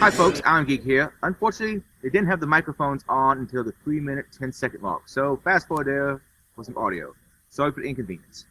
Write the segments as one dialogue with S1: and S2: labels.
S1: Hi folks, I'm Geek here. Unfortunately, they didn't have the microphones on until the 3-minute, 10-second mark. So fast forward there for some audio. Sorry for the inconvenience.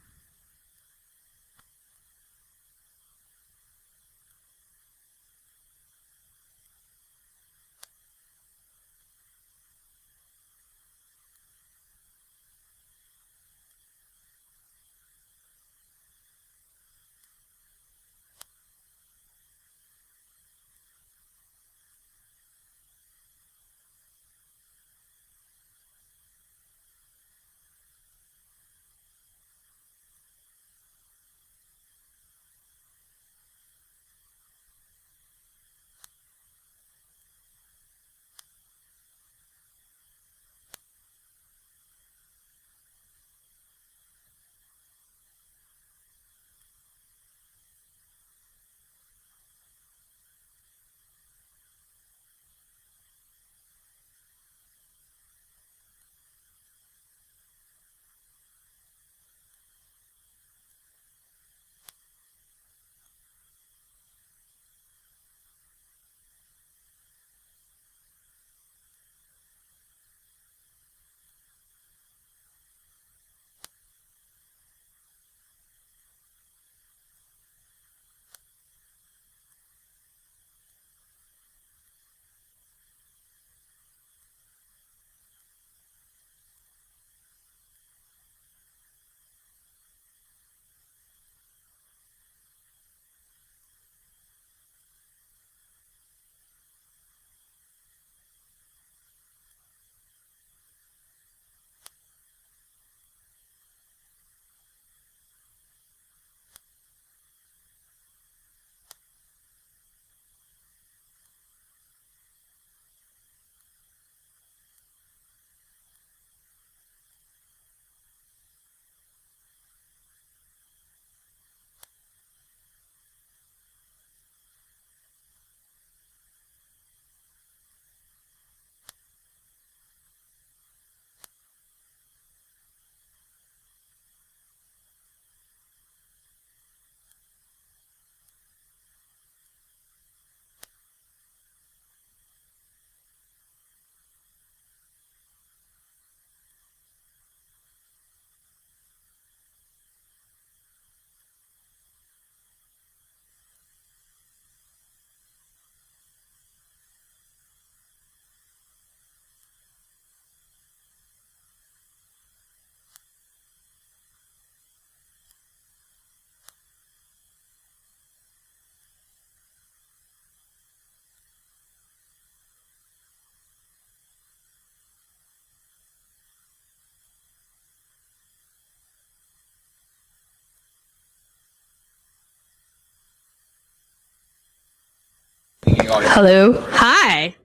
S2: Hello. Hi.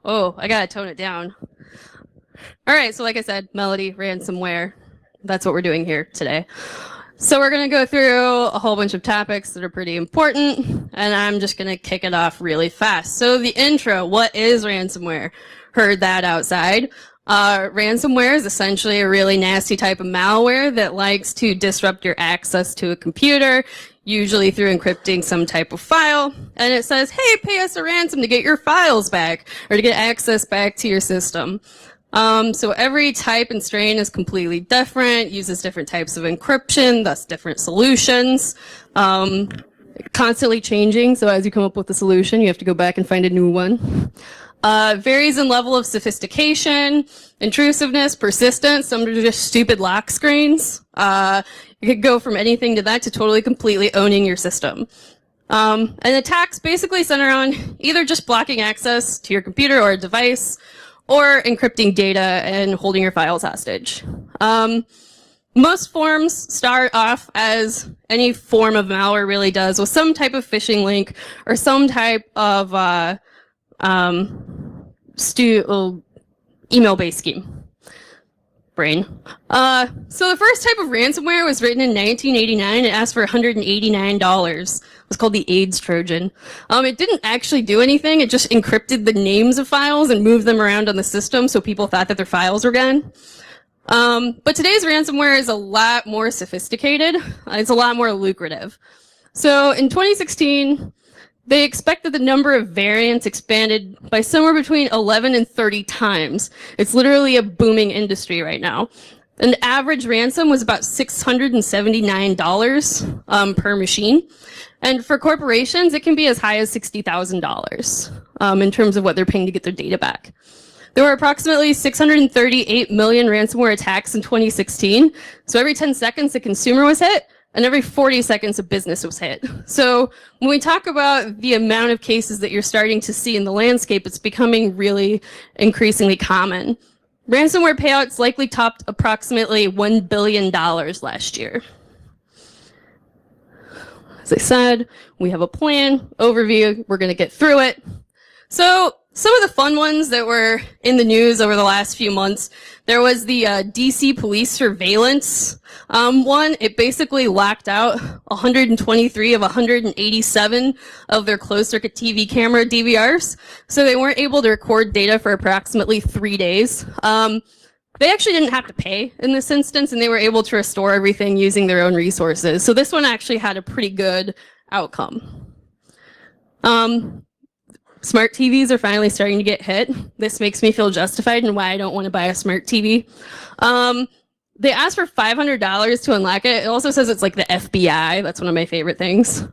S2: Oh, I gotta tone it down. All right, so like I said, Molody, ransomware. That's what we're doing here today. So we're gonna go through a whole bunch of topics that are pretty important, and I'm just gonna kick it off really fast. So the intro, what is ransomware? Heard that outside. Ransomware is essentially a really nasty type of malware that likes to disrupt your access to a computer, usually through encrypting some type of file. And it says, hey, pay us a ransom to get your files back or to get access back to your system. So every type and strain is completely different, uses different types of encryption, thus different solutions. Constantly changing, so as you come up with a solution, you have to go back and find a new one. Varies in level of sophistication, intrusiveness, persistence. Some are just stupid lock screens. You could go from anything to that to totally completely owning your system. And attacks basically center on either just blocking access to your computer or a device, or encrypting data and holding your files hostage. Most forms start off as any form of malware really does, with some type of phishing link or some type of email-based scheme. Brain. So the first type of ransomware was written in 1989. It asked for $189. It was called the AIDS Trojan. It didn't actually do anything. It just encrypted the names of files and moved them around on the system so people thought that their files were gone. But today's ransomware is a lot more sophisticated. It's a lot more lucrative. So in 2016, They expect that the number of variants expanded by somewhere between 11 and 30 times. It's literally a booming industry right now. An average ransom was about $679 per machine. And for corporations, it can be as high as $60,000 in terms of what they're paying to get their data back. There were approximately 638 million ransomware attacks in 2016. So every 10 seconds, a consumer was hit, and every 40 seconds, a business was hit. So when we talk about the amount of cases that you're starting to see in the landscape, it's becoming really increasingly common. Ransomware payouts likely topped approximately $1 billion last year. As I said, we have a plan, overview, we're going to get through it. So some of the fun ones that were in the news over the last few months, there was the DC police surveillance one. It basically locked out 123 of 187 of their closed-circuit TV camera DVRs, so they weren't able to record data for approximately 3 days. They actually didn't have to pay in this instance, and they were able to restore everything using their own resources. So this one actually had a pretty good outcome. Smart TVs are finally starting to get hit. This makes me feel justified in why I don't want to buy a smart TV. They asked for $500 to unlock it. It also says it's like the FBI. That's one of my favorite things.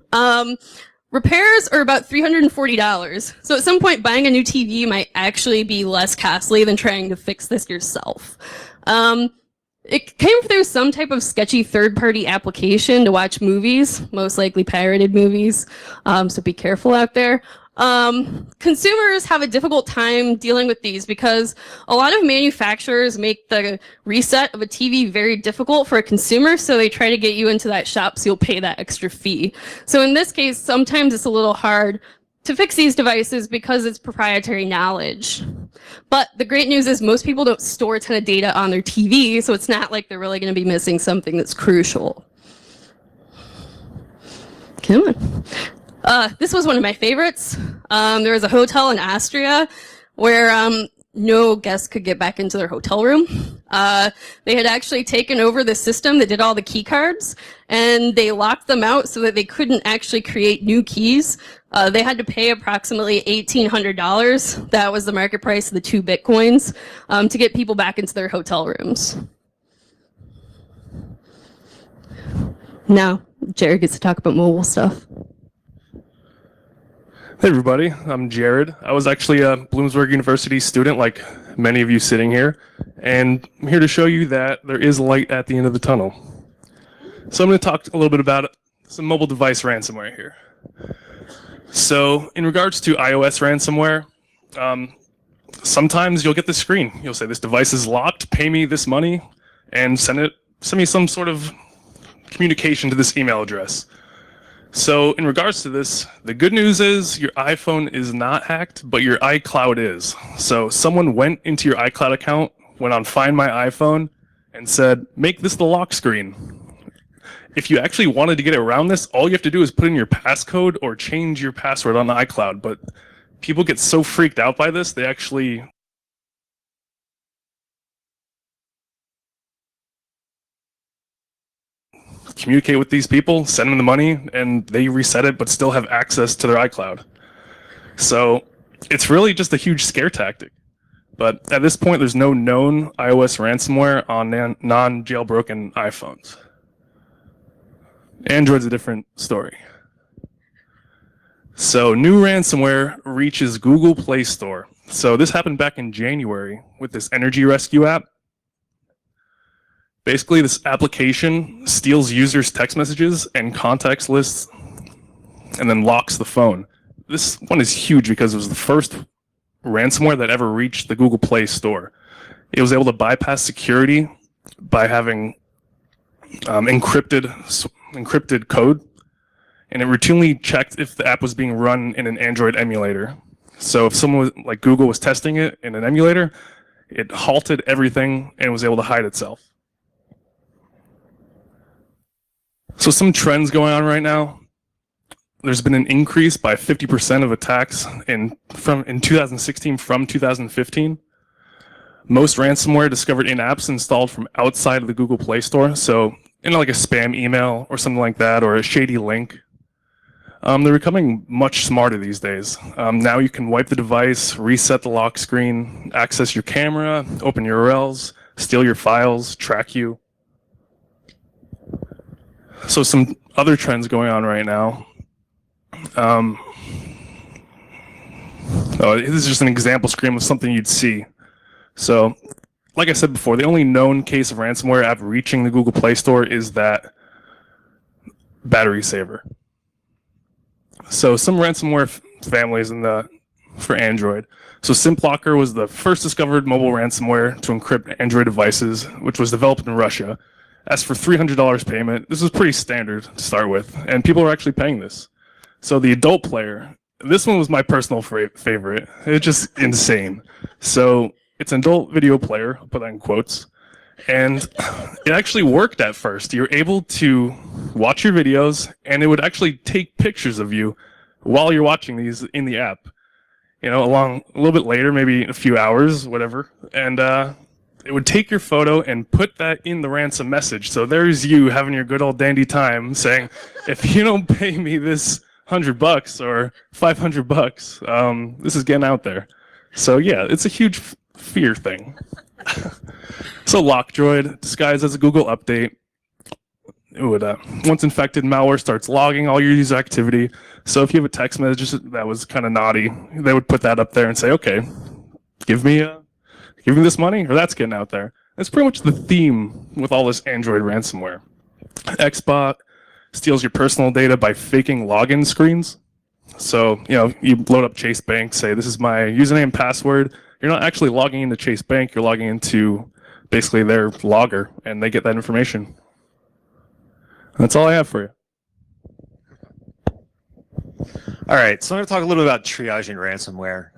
S2: Repairs are about $340. So at some point, buying a new TV might actually be less costly than trying to fix this yourself. It came through some type of sketchy third-party application to watch movies, most likely pirated movies. So be careful out there. Consumers have a difficult time dealing with these because a lot of manufacturers make the reset of a TV very difficult for a consumer, so they try to get you into that shop so you'll pay that extra fee. So in this case, sometimes it's a little hard to fix these devices because it's proprietary knowledge. But the great news is most people don't store a ton of data on their TV, so it's not like they're really going to be missing something that's crucial. Come on. This was one of my favorites. There was a hotel in Austria where no guests could get back into their hotel room. They had actually taken over the system that did all the key cards, and they locked them out so that they couldn't actually create new keys. They had to pay approximately $1,800. That was the market price of the 2 Bitcoins to get people back into their hotel rooms. Now, Jared gets to talk about mobile stuff.
S3: Hey everybody, I'm Jared. I was actually a Bloomsburg University student like many of you sitting here, and I'm here to show you that there is light at the end of the tunnel. So I'm going to talk a little bit about some mobile device ransomware here. So in regards to iOS ransomware, sometimes you'll get this screen. You'll say this device is locked, pay me this money, and send me some sort of communication to this email address. So in regards to this, the good news is your iPhone is not hacked, but your iCloud is. So someone went into your iCloud account, went on Find My iPhone, and said, make this the lock screen. If you actually wanted to get around this, all you have to do is put in your passcode or change your password on the iCloud. But people get so freaked out by this, they actually communicate with these people, send them the money, and they reset it but still have access to their iCloud. So it's really just a huge scare tactic. But at this point, there's no known iOS ransomware on non-jailbroken iPhones. Android's a different story. So new ransomware reaches Google Play Store. So this happened back in January with this Energy Rescue app. Basically, this application steals users' text messages and contacts lists and then locks the phone. This one is huge because it was the first ransomware that ever reached the Google Play Store. It was able to bypass security by having encrypted code, and it routinely checked if the app was being run in an Android emulator. So if someone like Google was testing it in an emulator, it halted everything and was able to hide itself. So some trends going on right now. There's been an increase by 50% of attacks in 2016 from 2015. Most ransomware discovered in apps installed from outside of the Google Play Store. So in like a spam email or something like that, or a shady link. They're becoming much smarter these days. Now you can wipe the device, reset the lock screen, access your camera, open URLs, steal your files, track you. So some other trends going on right now. This is just an example screen of something you'd see. So, like I said before, the only known case of ransomware app reaching the Google Play Store is that battery saver. So some ransomware families for Android. So SimpLocker was the first discovered mobile ransomware to encrypt Android devices, which was developed in Russia. Asked for $300 payment. This was pretty standard to start with, and people are actually paying this. So the adult player, this one was my personal favorite. It's just insane. So it's an adult video player, I'll put that in quotes, and it actually worked at first. You're able to watch your videos, and it would actually take pictures of you while you're watching these in the app. You know, a little bit later, maybe a few hours, whatever, and it would take your photo and put that in the ransom message. So there's you having your good old dandy time saying, if you don't pay me this $100 or $500, this is getting out there. So yeah, it's a huge fear thing. So Lockdroid, disguised as a Google update, it would once infected, malware starts logging all your user activity. So if you have a text message that was kind of naughty, they would put that up there and say, okay, give me this money, or that's getting out there. That's pretty much the theme with all this Android ransomware. Xbot steals your personal data by faking login screens. So, you load up Chase Bank, say, this is my username and password. You're not actually logging into Chase Bank, you're logging into basically their logger, and they get that information. That's all I have for you.
S4: All right, so I'm going to talk a little bit about triaging ransomware.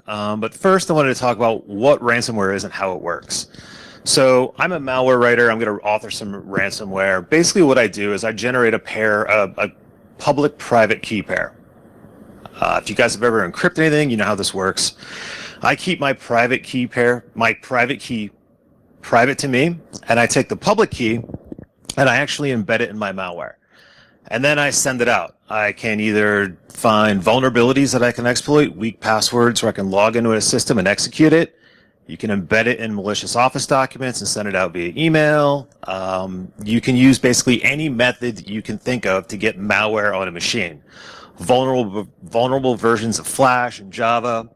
S4: But first, I wanted to talk about what ransomware is and how it works. So I'm a malware writer. I'm going to author some ransomware. Basically, what I do is I generate a public-private key pair. If you guys have ever encrypted anything, you know how this works. I keep my private key pair, my private key, private to me, and I take the public key and I actually embed it in my malware. And then I send it out. I can either find vulnerabilities that I can exploit, weak passwords, or I can log into a system and execute it. You can embed it in malicious Office documents and send it out via email. You can use basically any method you can think of to get malware on a machine. Vulnerable versions of Flash and Java.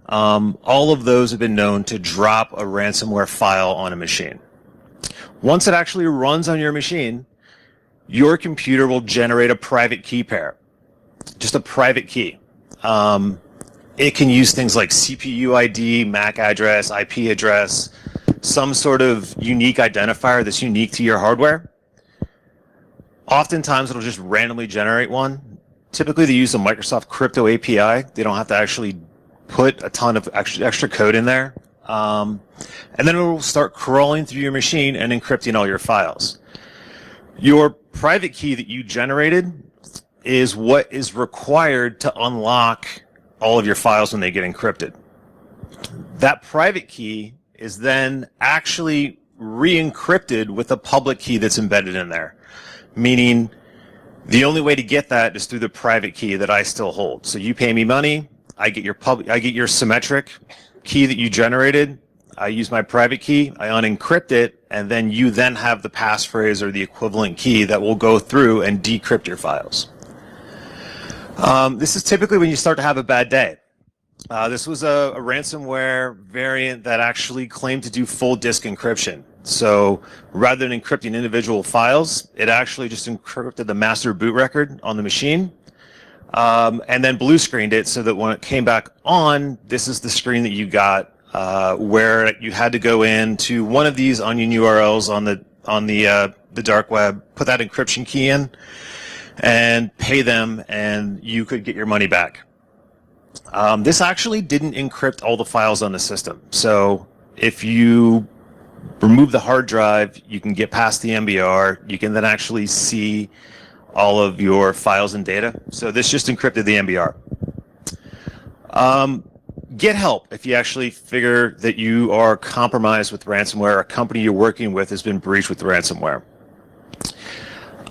S4: All of those have been known to drop a ransomware file on a machine. Once it actually runs on your machine, your computer will generate a private key pair, just a private key. It can use things like CPU ID, MAC address, IP address, some sort of unique identifier that's unique to your hardware. Oftentimes, it'll just randomly generate one. Typically, they use the Microsoft Crypto API. They don't have to actually put a ton of extra code in there. And then it will start crawling through your machine and encrypting all your files. Your private key that you generated is what is required to unlock all of your files when they get encrypted. That private key is then actually re-encrypted with a public key that's embedded in there, meaning the only way to get that is through the private key that I still hold. So you pay me money, I get your symmetric key that you generated, I use my private key, I unencrypt it, and then you then have the passphrase or the equivalent key that will go through and decrypt your files. This is typically when you start to have a bad day. This was a ransomware variant that actually claimed to do full disk encryption. So rather than encrypting individual files, it actually just encrypted the master boot record on the machine, and then blue screened it so that when it came back on, this is the screen that you got, where you had to go into one of these onion URLs on the dark web, put that encryption key in, and pay them, and you could get your money back. This actually didn't encrypt all the files on the system. So if you remove the hard drive, you can get past the MBR. You can then actually see all of your files and data. So this just encrypted the MBR. Get help if you actually figure that you are compromised with ransomware, or a company you're working with has been breached with ransomware.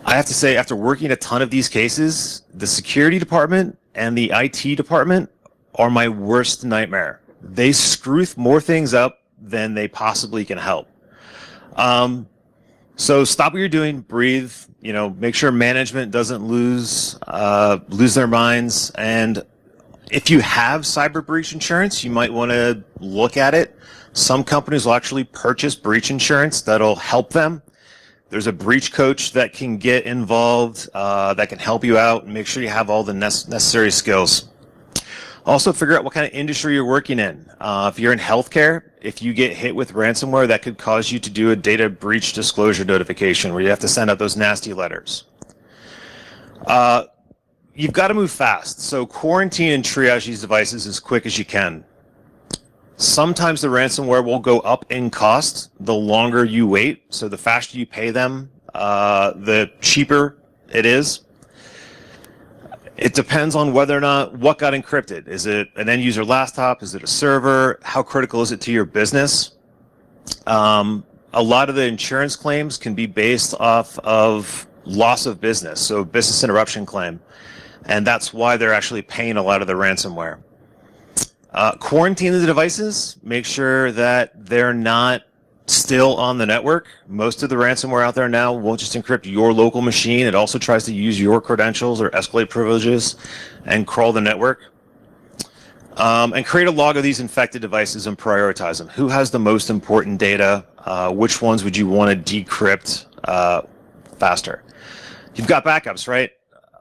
S4: I have to say, after working a ton of these cases, the security department and the IT department are my worst nightmare. They screw more things up than they possibly can help. So stop what you're doing, breathe, make sure management doesn't lose their minds. And if you have cyber breach insurance, you might want to look at it. Some companies will actually purchase breach insurance that'll help them. There's a breach coach that can get involved, that can help you out and make sure you have all the necessary skills. Also, figure out what kind of industry you're working in. If you're in healthcare, if you get hit with ransomware, that could cause you to do a data breach disclosure notification where you have to send out those nasty letters. You've got to move fast. So quarantine and triage these devices as quick as you can. Sometimes the ransomware will go up in cost the longer you wait. So the faster you pay them, the cheaper it is. It depends on whether or not what got encrypted. Is it an end user laptop? Is it a server? How critical is it to your business? A lot of the insurance claims can be based off of loss of business, so business interruption claim. And that's why they're actually paying a lot of the ransomware. Quarantine the devices. Make sure that they're not still on the network. Most of the ransomware out there now won't just encrypt your local machine. It also tries to use your credentials or escalate privileges and crawl the network. And create a log of these infected devices and prioritize them. Who has the most important data? Which ones would you want to decrypt faster? You've got backups, right?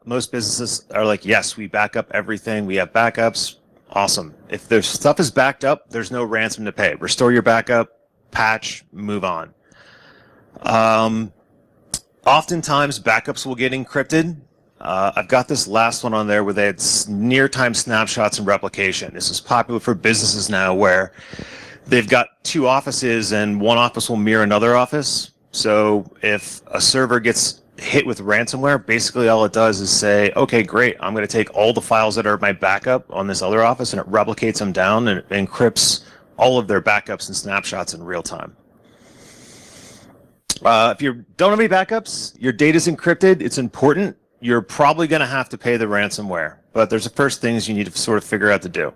S4: Most businesses are like, yes, we back up everything. We have backups. Awesome. If their stuff is backed up, there's no ransom to pay. Restore your backup, patch, move on. Oftentimes, backups will get encrypted. I've got this last one on there where they had near-time snapshots and replication. This is popular for businesses now where they've got two offices and one office will mirror another office. So if a server gets hit with ransomware, basically all it does is say, okay, great, I'm going to take all the files that are my backup on this other office and it replicates them down and it encrypts all of their backups and snapshots in real time. If you don't have any backups, your data's encrypted, it's important, you're probably going to have to pay the ransomware. But there's the first things you need to sort of figure out to do.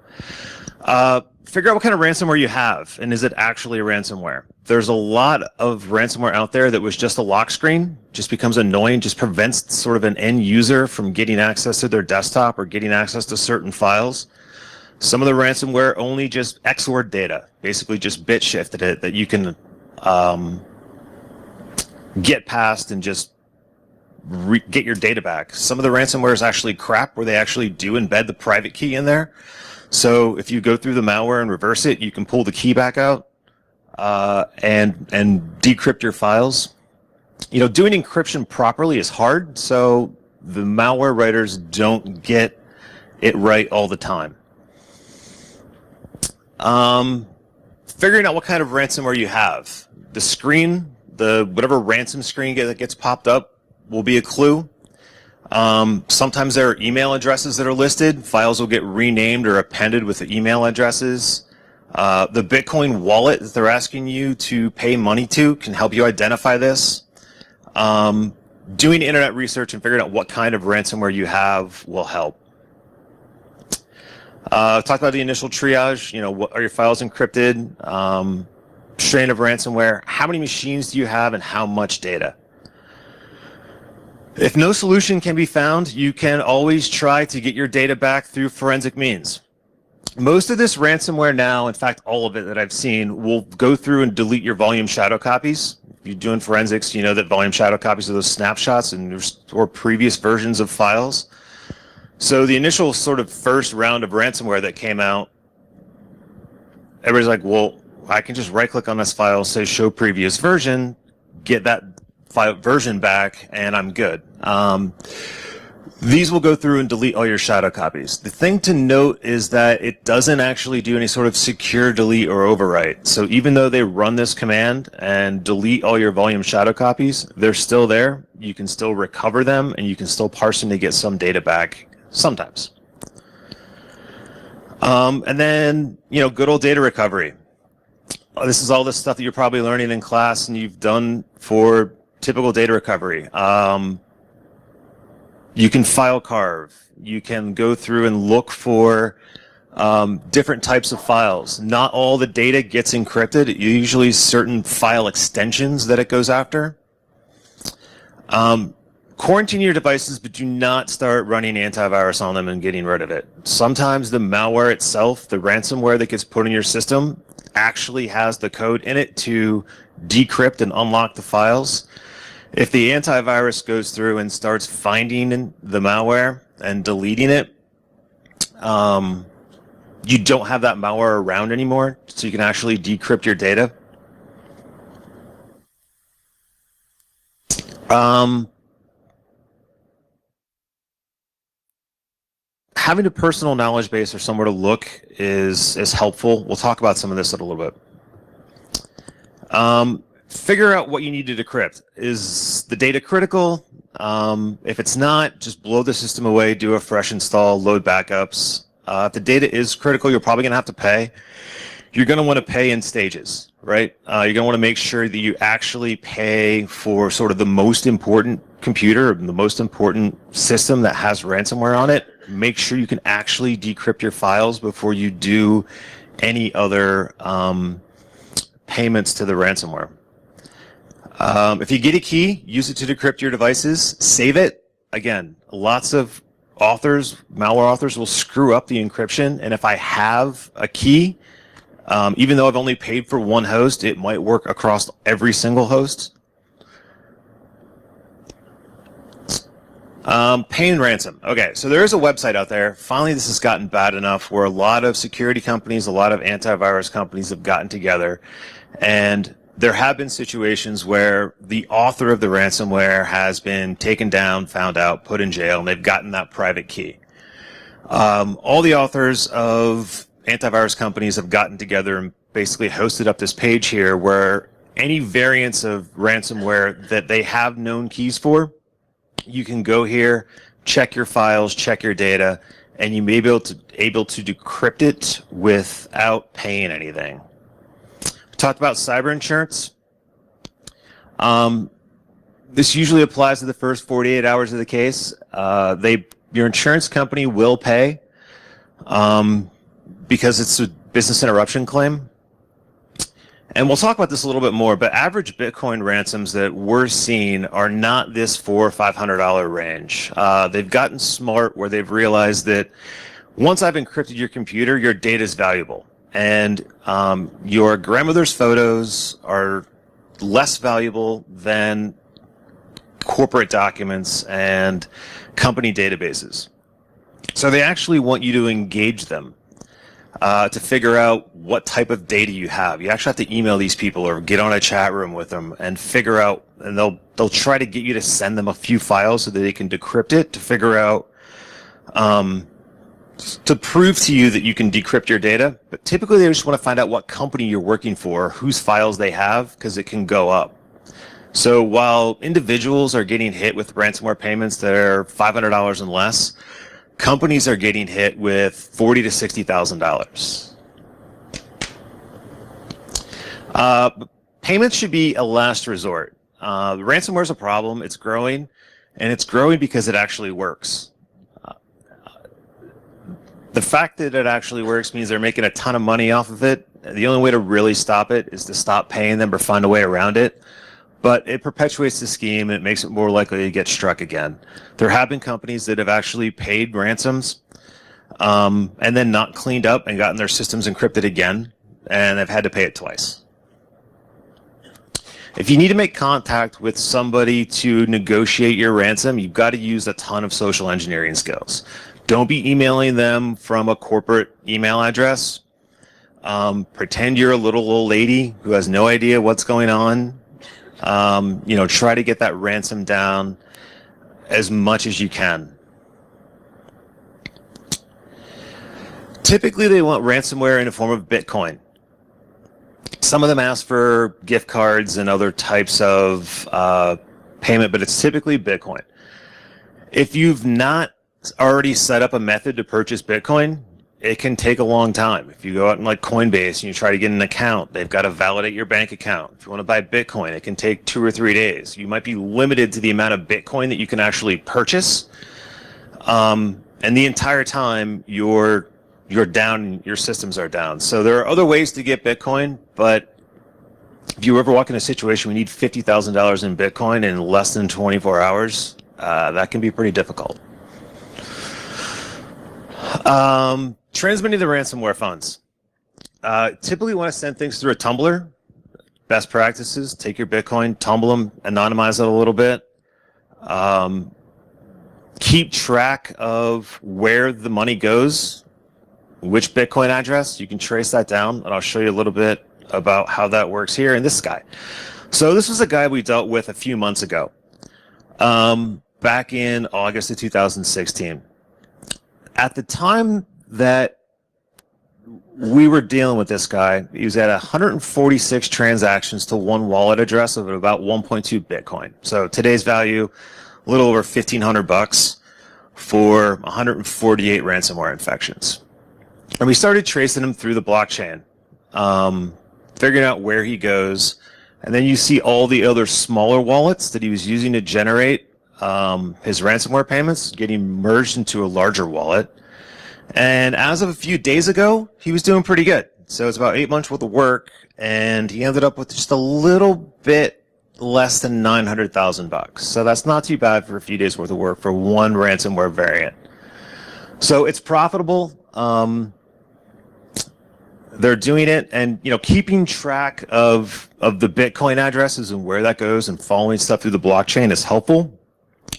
S4: Figure out what kind of ransomware you have, and is it actually a ransomware? There's a lot of ransomware out there that was just a lock screen, just becomes annoying, just prevents sort of an end user from getting access to their desktop or getting access to certain files. Some of the ransomware only just XORed data, basically just bit shifted it that you can get past and just get your data back. Some of the ransomware is actually crap where they actually do embed the private key in there. So if you go through the malware and reverse it, you can pull the key back out and decrypt your files. Doing encryption properly is hard, so the malware writers don't get it right all the time. Figuring out what kind of ransomware you have. The screen, whatever ransom screen that gets popped up will be a clue. Sometimes there are email addresses that are listed. Files will get renamed or appended with the email addresses. The Bitcoin wallet that they're asking you to pay money to can help you identify this. Doing internet research and figuring out what kind of ransomware you have will help. Talk about the initial triage. What are your files encrypted? Strain of ransomware. How many machines do you have and how much data? If no solution can be found, you can always try to get your data back through forensic means. Most of this ransomware now, in fact, all of it that I've seen, will go through and delete your volume shadow copies. If you're doing forensics, you know that volume shadow copies are those snapshots and or previous versions of files. So the initial sort of first round of ransomware that came out, everybody's like, well, I can just right-click on this file, say show previous version, get that file version back, and I'm good. These will go through and delete all your shadow copies. The thing to note is that it doesn't actually do any sort of secure delete or overwrite. So even though they run this command and delete all your volume shadow copies, they're still there. You can still recover them, and you can still parse them to get some data back sometimes. And then, good old data recovery. This is all the stuff that you're probably learning in class and you've done for typical data recovery. You can file carve. You can go through and look for different types of files. Not all the data gets encrypted. Usually certain file extensions that it goes after. Quarantine your devices, but do not start running antivirus on them and getting rid of it. Sometimes the malware itself, the ransomware that gets put in your system, actually has the code in it to decrypt and unlock the files. If the antivirus goes through and starts finding the malware and deleting it, you don't have that malware around anymore, so you can actually decrypt your data. Having a personal knowledge base or somewhere to look is helpful. We'll talk about some of this in a little bit. Figure out what you need to decrypt. Is the data critical? If it's not, just blow the system away, do a fresh install, load backups. If the data is critical, you're probably going to have to pay. You're going to want to pay in stages, right? You're going to want to make sure that you actually pay for sort of the most important computer, the most important system that has ransomware on it. Make sure you can actually decrypt your files before you do any other payments to the ransomware. If you get a key, use it to decrypt your devices. Save it. Again, lots of malware authors will screw up the encryption. And if I have a key, even though I've only paid for one host, it might work across every single host. Paying ransom. Okay, so there is a website out there. Finally, this has gotten bad enough where a lot of security companies, a lot of antivirus companies have gotten together, and there have been situations where the author of the ransomware has been taken down, found out, put in jail, and they've gotten that private key. All the authors of antivirus companies have gotten together and basically hosted up this page here where any variants of ransomware that they have known keys for, you can go here, check your files, check your data, and you may be able to decrypt it without paying anything. We talked about cyber insurance. This usually applies to the first 48 hours of the case. Your insurance company will pay because it's a business interruption claim. And we'll talk about this a little bit more, but average Bitcoin ransoms that we're seeing are not this $400 or $500 range. They've gotten smart where they've realized that once I've encrypted your computer, your data is valuable. And your grandmother's photos are less valuable than corporate documents and company databases. So they actually want you to engage them. To figure out what type of data you have. You actually have to email these people or get on a chat room with them and figure out, and they'll try to get you to send them a few files so that they can decrypt it to figure out, to prove to you that you can decrypt your data. But typically they just want to find out what company you're working for, whose files they have, because it can go up. So while individuals are getting hit with ransomware payments that are $500 and less, companies are getting hit with $40,000 to $60,000. Payments should be a last resort. Ransomware is a problem. It's growing, and it's growing because it actually works. The fact that it actually works means they're making a ton of money off of it. The only way to really stop it is to stop paying them or find a way around it. But it perpetuates the scheme, and it makes it more likely to get struck again. There have been companies that have actually paid ransoms and then not cleaned up and gotten their systems encrypted again, and they've had to pay it twice. If you need to make contact with somebody to negotiate your ransom, you've got to use a ton of social engineering skills. Don't be emailing them from a corporate email address. Pretend you're a little old lady who has no idea what's going on. Try to get that ransom down as much as you can. Typically, they want ransomware in the form of Bitcoin. Some of them ask for gift cards and other types of payment, but it's typically Bitcoin. If you've not already set up a method to purchase Bitcoin, it can take a long time. If you go out in like Coinbase and you try to get an account, they've got to validate your bank account. If you want to buy Bitcoin, it can take 2 or 3 days. You might be limited to the amount of Bitcoin that you can actually purchase. And the entire time you're down, your systems are down. So there are other ways to get Bitcoin, but if you ever walk in a situation we need $50,000 in Bitcoin in less than 24 hours, that can be pretty difficult. Transmitting the ransomware funds. Typically, you want to send things through a tumbler. Best practices: take your Bitcoin, tumble them, anonymize it a little bit. Keep track of where the money goes, which Bitcoin address. You can trace that down, and I'll show you a little bit about how that works here in this guy. So this was a guy we dealt with a few months ago, back in August of 2016. At the time that we were dealing with this guy, he was at 146 transactions to one wallet address of about 1.2 Bitcoin. So today's value, a little over $1,500 for 148 ransomware infections. And we started tracing him through the blockchain, figuring out where he goes. And then you see all the other smaller wallets that he was using to generate his ransomware payments getting merged into a larger wallet. And as of a few days ago, he was doing pretty good. So it's about 8 months worth of work, and he ended up with just a little bit less than $900,000. So that's not too bad for a few days worth of work for one ransomware variant. So it's profitable. They're doing it, and keeping track of the Bitcoin addresses and where that goes and following stuff through the blockchain is helpful,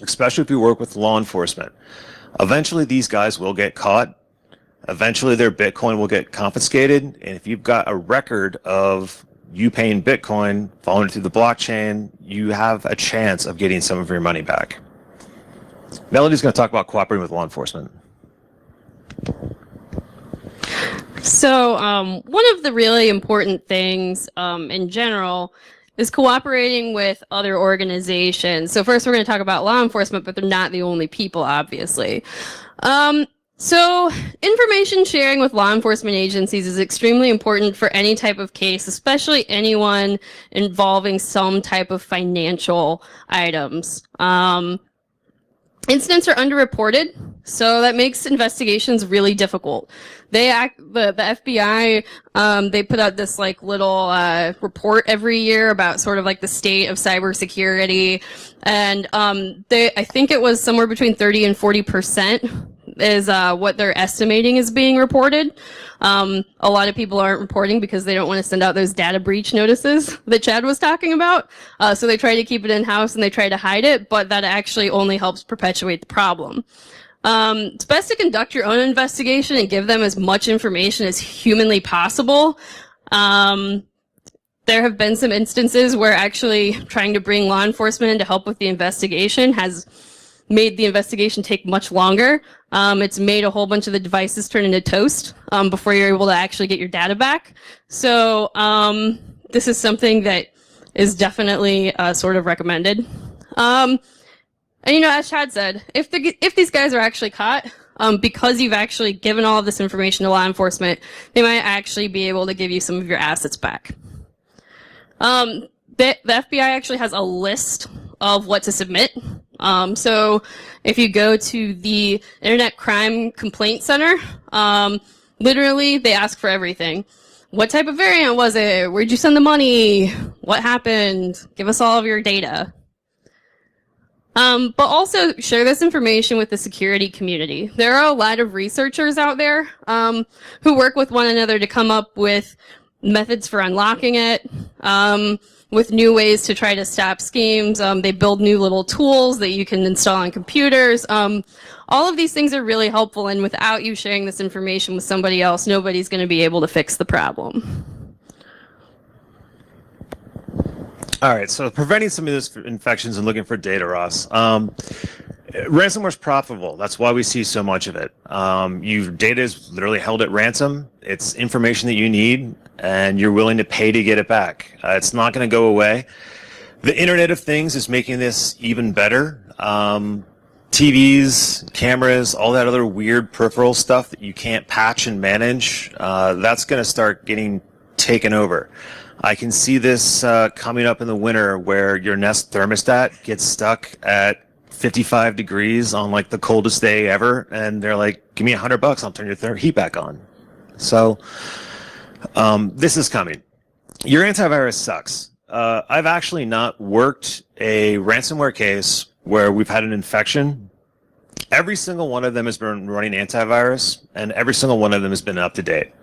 S4: especially if you work with law enforcement. Eventually, these guys will get caught. Eventually, their Bitcoin will get confiscated. And if you've got a record of you paying Bitcoin, following it through the blockchain, you have a chance of getting some of your money back. Melody's going to talk about cooperating with law enforcement.
S2: So one of the really important things in general is cooperating with other organizations. So first we're going to talk about law enforcement, but they're not the only people, obviously. So information sharing with law enforcement agencies is extremely important for any type of case, especially anyone involving some type of financial items. Incidents are underreported, so that makes investigations really difficult. The FBI, they put out this little report every year about sort of the state of cybersecurity, and I think it was somewhere between 30 and 40% is what they're estimating is being reported. A lot of people aren't reporting because they don't want to send out those data breach notices that Chad was talking about. So they try to keep it in-house and they try to hide it, but that actually only helps perpetuate the problem. It's best to conduct your own investigation and give them as much information as humanly possible. There have been some instances where actually trying to bring law enforcement in to help with the investigation has made the investigation take much longer. It's made a whole bunch of the devices turn into toast before you're able to actually get your data back. So this is something that is definitely sort of recommended. And as Chad said, if these guys are actually caught, because you've actually given all of this information to law enforcement, they might actually be able to give you some of your assets back. The FBI actually has a list of what to submit. So if you go to the Internet Crime Complaint Center, literally they ask for everything. What type of variant was it? Where'd you send the money? What happened? Give us all of your data. But also share this information with the security community. There are a lot of researchers out there who work with one another to come up with methods for unlocking it, with new ways to try to stop schemes. They build new little tools that you can install on computers. All of these things are really helpful, and without you sharing this information with somebody else, nobody's going to be able to fix the problem.
S4: All right, so preventing some of these infections and looking for data, Ross. Ransomware is profitable. That's why we see so much of it. Your data is literally held at ransom. It's information that you need, and you're willing to pay to get it back. It's not going to go away. The Internet of Things is making this even better. TVs, cameras, all that other weird peripheral stuff that you can't patch and manage, that's going to start getting taken over. I can see this coming up in the winter where your Nest thermostat gets stuck at 55 degrees on like the coldest day ever, and they're like, give me $100, I'll turn your heat back on. So this is coming. Your antivirus sucks. I've actually not worked a ransomware case where we've had an infection. Every single one of them has been running antivirus, and every single one of them has been up to date.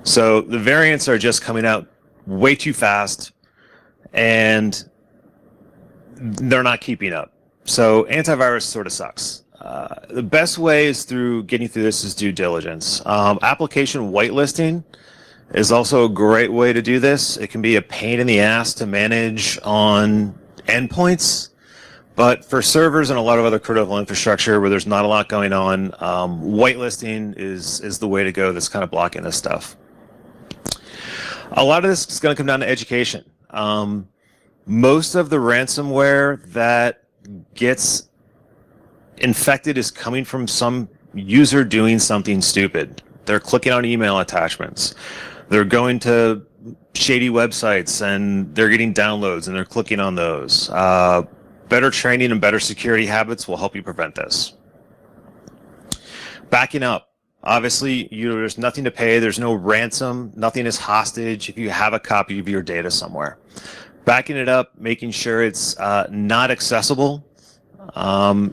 S4: So the variants are just coming out way too fast, and they're not keeping up. So antivirus sort of sucks. The best way is through getting through this is due diligence. Application whitelisting is also a great way to do this. It can be a pain in the ass to manage on endpoints, but for servers and a lot of other critical infrastructure where there's not a lot going on, whitelisting is the way to go that's kind of blocking this stuff. A lot of this is going to come down to education. Most of the ransomware that gets infected is coming from some user doing something stupid. They're clicking on email attachments. They're going to shady websites and they're getting downloads and they're clicking on those. Better training and better security habits will help you prevent this. Backing up. Obviously, there's nothing to pay. There's no ransom. Nothing is hostage if you have a copy of your data somewhere. Backing it up, making sure it's not accessible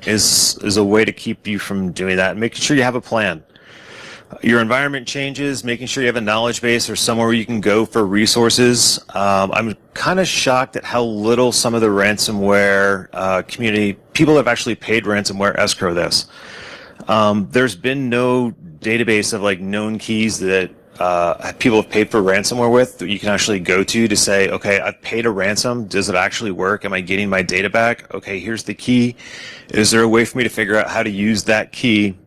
S4: is a way to keep you from doing that. Making sure you have a plan. Your environment changes, making sure you have a knowledge base or somewhere where you can go for resources. I'm kind of shocked at how little some of the ransomware community, people have actually paid ransomware escrow this. There's been no database of like known keys that people have paid for ransomware with that you can actually go to say, okay, I've paid a ransom. Does it actually work? Am I getting my data back? Okay, here's the key. Is there a way for me to figure out how to use that key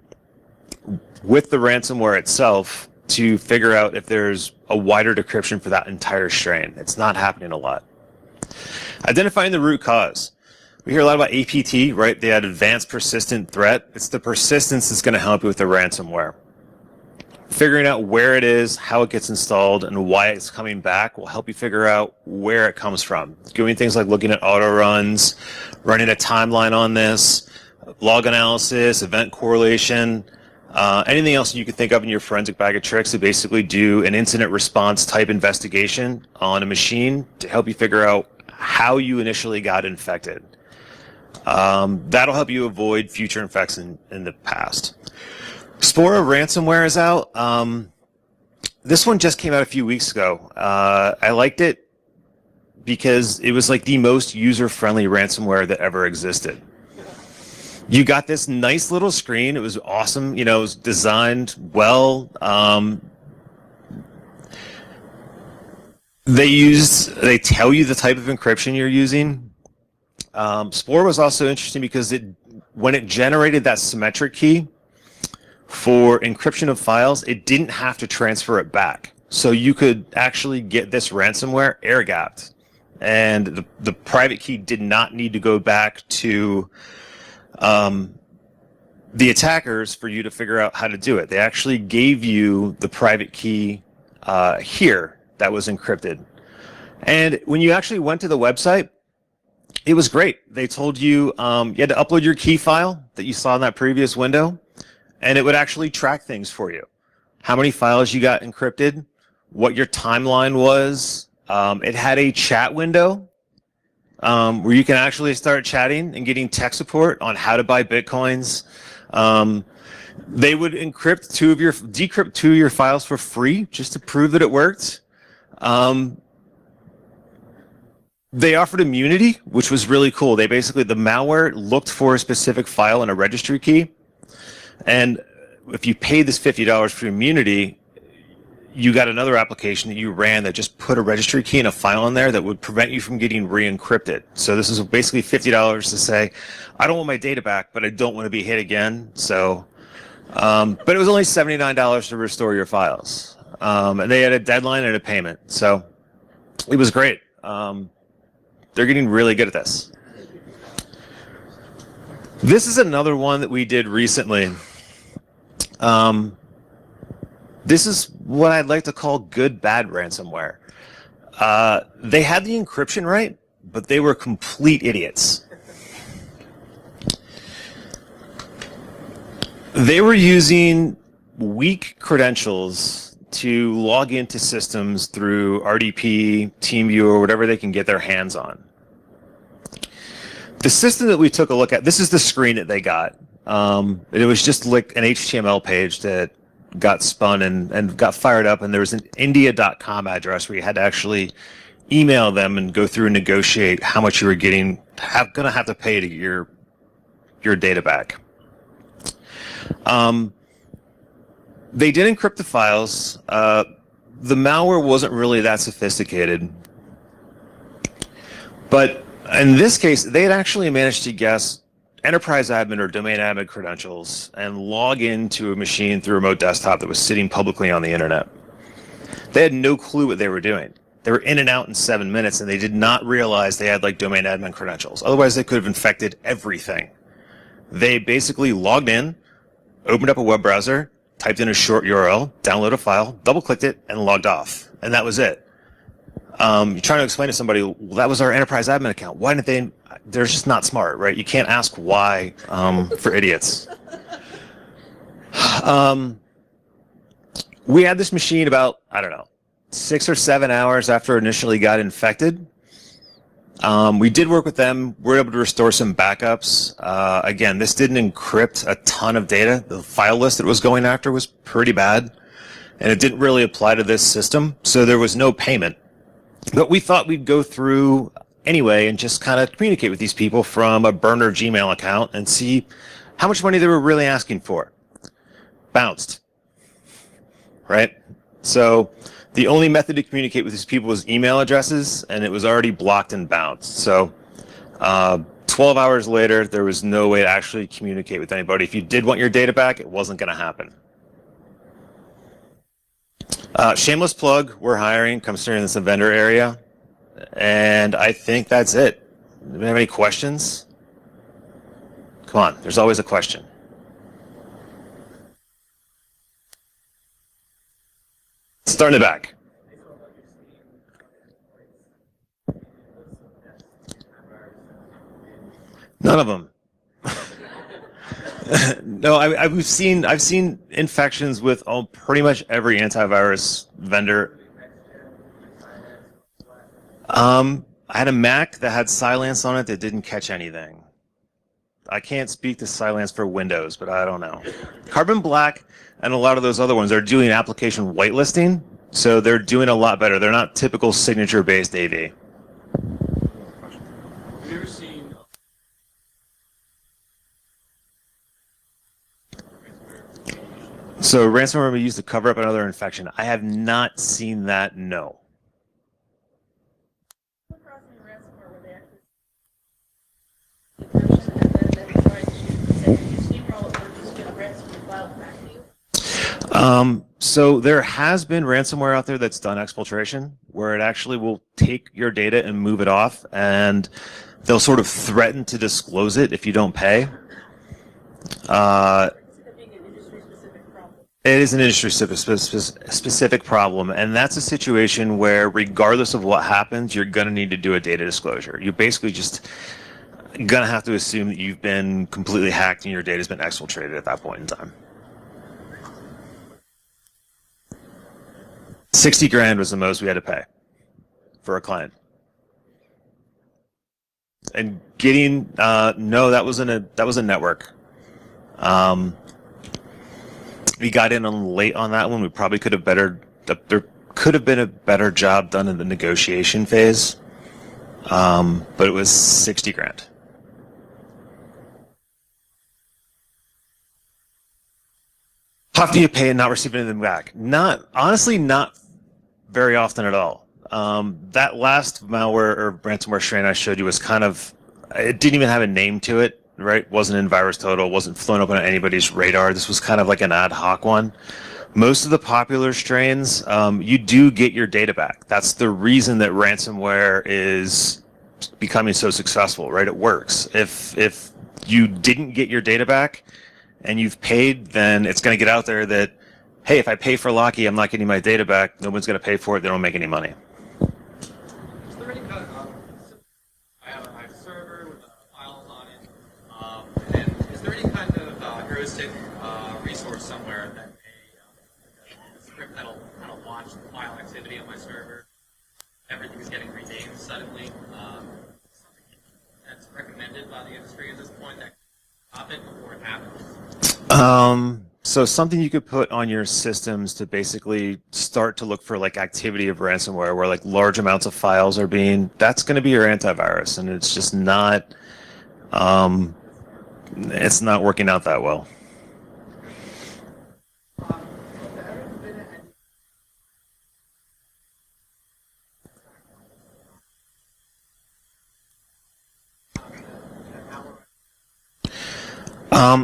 S4: with the ransomware itself to figure out if there's a wider decryption for that entire strain? It's not happening a lot. Identifying the root cause. We hear a lot about APT, right? They had advanced persistent threat. It's the persistence that's going to help you with the ransomware. Figuring out where it is, how it gets installed, and why it's coming back will help you figure out where it comes from. Doing things like looking at auto runs, running a timeline on this, log analysis, event correlation, anything else you could think of in your forensic bag of tricks to basically do an incident response type investigation on a machine to help you figure out how you initially got infected. That'll help you avoid future infections in the past. Spora ransomware is out. This one just came out a few weeks ago. I liked it because it was like the most user-friendly ransomware that ever existed. You got this nice little screen. It was awesome. You know, it was designed well. They tell you the type of encryption you're using. Spore was also interesting because when it generated that symmetric key for encryption of files, it didn't have to transfer it back. So you could actually get this ransomware air-gapped. And the private key did not need to go back to the attackers for you to figure out how to do it. They actually gave you the private key here that was encrypted. And when you actually went to the website, it was great. They told you you had to upload your key file that you saw in that previous window, and it would actually track things for you. How many files you got encrypted, what your timeline was. It had a chat window where you can actually start chatting and getting tech support on how to buy Bitcoins. They would decrypt two of your files for free just to prove that it worked. They offered immunity, which was really cool. The malware looked for a specific file in a registry key. And if you paid this $50 for immunity, you got another application that you ran that just put a registry key in a file in there that would prevent you from getting re-encrypted. So this is basically $50 to say, I don't want my data back, but I don't want to be hit again. So, but it was only $79 to restore your files. And they had a deadline and a payment. So it was great. They're getting really good at this. This is another one that we did recently. This is what I'd like to call good, bad ransomware. They had the encryption right, but they were complete idiots. They were using weak credentials to log into systems through RDP, TeamViewer, whatever they can get their hands on. The system that we took a look at, this is the screen that they got. It was just like an HTML page that got spun and got fired up, and there was an india.com address where you had to actually email them and go through and negotiate how much you were going to have to pay to get your data back. They did encrypt the files. The malware wasn't really that sophisticated, but in this case, they had actually managed to guess enterprise admin or domain admin credentials and log into a machine through a remote desktop that was sitting publicly on the internet. They had no clue what they were doing. They were in and out in 7 minutes, and they did not realize they had like domain admin credentials. Otherwise, they could have infected everything. They basically logged in, opened up a web browser, typed in a short URL, downloaded a file, double-clicked it, and logged off. And that was it. You're trying to explain to somebody, well, that was our enterprise admin account. Why didn't they? They're just not smart, right? You can't ask why for idiots. We had this machine about, I don't know, 6 or 7 hours after it initially got infected. We did work with them. We were able to restore some backups. Again, this didn't encrypt a ton of data. The file list that it was going after was pretty bad, and it didn't really apply to this system, so there was no payment. But we thought we'd go through anyway and just kind of communicate with these people from a burner Gmail account and see how much money they were really asking for. Bounced, right? So the only method to communicate with these people was email addresses, and it was already blocked and bounced. So 12 hours later, there was no way to actually communicate with anybody. If you did want your data back, it wasn't going to happen. Shameless plug, we're hiring, come steering this vendor area. And I think that's it. Do you have any questions? Come on, there's always a question. Start in the back. None of them. No, I've seen infections with pretty much every antivirus vendor. I had a Mac that had Cylance on it that didn't catch anything. I can't speak to Cylance for Windows, but I don't know. Carbon Black and a lot of those other ones are doing application whitelisting, so they're doing a lot better. They're not typical signature-based AV.
S3: Have you ever seen?
S4: So ransomware we used to cover up another infection. I have not seen that, no. So there has been ransomware out there that's done exfiltration, where it actually will take your data and move it off, and they'll sort of threaten to disclose it if you don't pay. It is an industry-specific problem, and that's a situation where, regardless of what happens, you're going to need to do a data disclosure. You're basically just going to have to assume that you've been completely hacked and your data's been exfiltrated at that point in time. 60 grand was the most we had to pay for a client. And getting no, that was a network. We got in on late on that one. We probably could have there could have been a better job done in the negotiation phase. But it was 60 grand. How often do you pay and not receive anything back? Honestly, not very often at all. That last malware or ransomware strain I showed you was it didn't even have a name to it, right? Wasn't in VirusTotal, wasn't flown up on anybody's radar. This was kind of like an ad hoc one. Most of the popular strains, you do get your data back. That's the reason that ransomware is becoming so successful, right? It works. If you didn't get your data back and you've paid, then it's going to get out there that, hey, if I pay for Locky, I'm not getting my data back. No one's going to pay for it. They don't make any money.
S5: Is there any kind of, I have a server with files on it, and is there any kind of heuristic activity on my server. Everything is getting renamed suddenly. Something that's recommended by the industry at this point that stop it before it happens.
S4: So something you could put on your systems to basically start to look for like activity of ransomware where like large amounts of files are being, that's going to be your antivirus, and it's just not, it's not working out that well.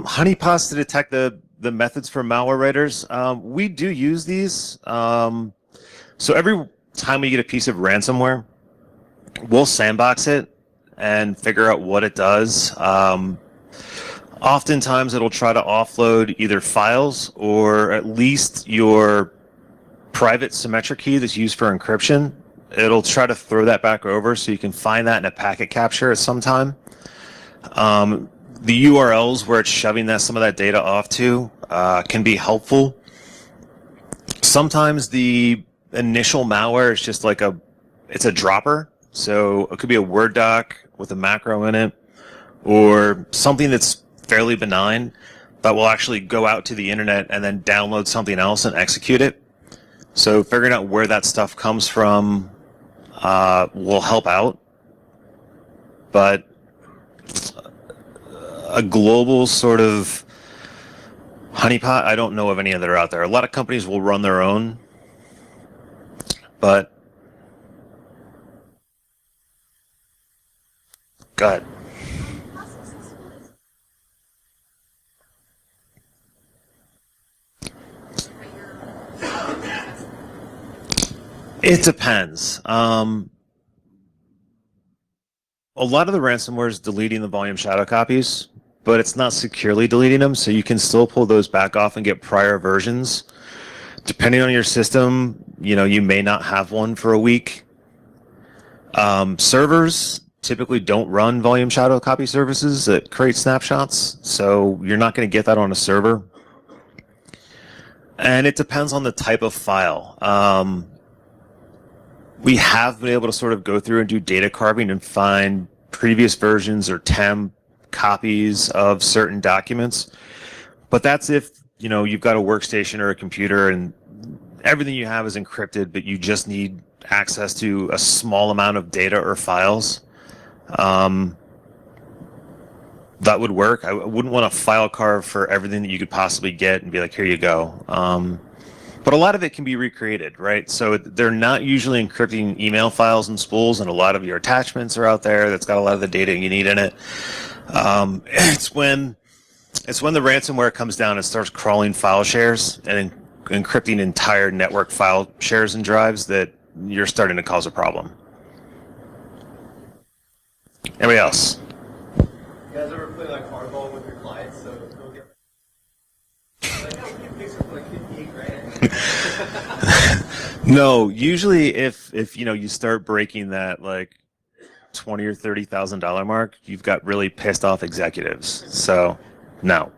S4: Honeypots to detect the methods for malware writers. We do use these. So every time we get a piece of ransomware, we'll sandbox it and figure out what it does. Oftentimes it'll try to offload either files or at least your private symmetric key that's used for encryption. It'll try to throw that back over so you can find that in a packet capture at some time. The URLs where it's shoving some of that data off to can be helpful. Sometimes the initial malware is just like it's a dropper. So it could be a Word doc with a macro in it, or something that's fairly benign that will actually go out to the internet and then download something else and execute it. So figuring out where that stuff comes from will help out. But a global sort of honeypot, I don't know of any that are out there. A lot of companies will run their own, but go ahead. It depends. A lot of the ransomware is deleting the volume shadow copies, but it's not securely deleting them, so you can still pull those back off and get prior versions. Depending on your system, you may not have one for a week. Servers typically don't run volume shadow copy services that create snapshots, so you're not going to get that on a server. And it depends on the type of file. We have been able to sort of go through and do data carving and find previous versions or temp copies of certain documents. But that's if, you've got a workstation or a computer and everything you have is encrypted, but you just need access to a small amount of data or files. That would work. I wouldn't want to file carve for everything that you could possibly get and be like, here you go. But a lot of it can be recreated, right? So they're not usually encrypting email files and spools, and a lot of your attachments are out there that's got a lot of the data you need in it. It's when the ransomware comes down and starts crawling file shares and encrypting entire network file shares and drives that you're starting to cause a problem. Anybody else?
S5: You guys ever play like hardball with your clients? So go get like, how can you fix it for like 58 grand?
S4: No, usually if you start breaking that like $20,000 or $30,000 mark, you've got really pissed off executives. So, no.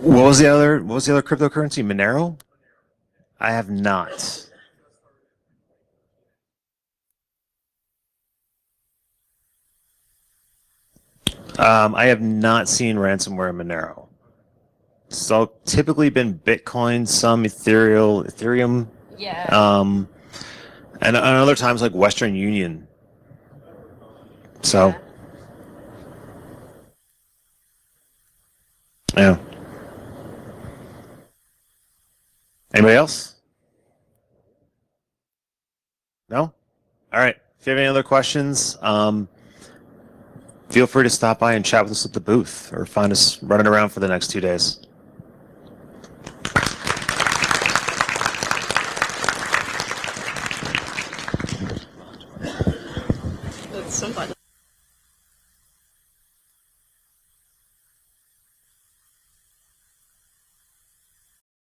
S4: What was the other cryptocurrency? Monero? I have not. I have not seen ransomware in Monero. So typically been Bitcoin, some Ethereum.
S2: Yeah.
S4: And other times like Western Union. So. Yeah. Anybody else? No? All right. If you have any other questions, feel free to stop by and chat with us at the booth or find us running around for the next 2 days.
S2: That's so fun.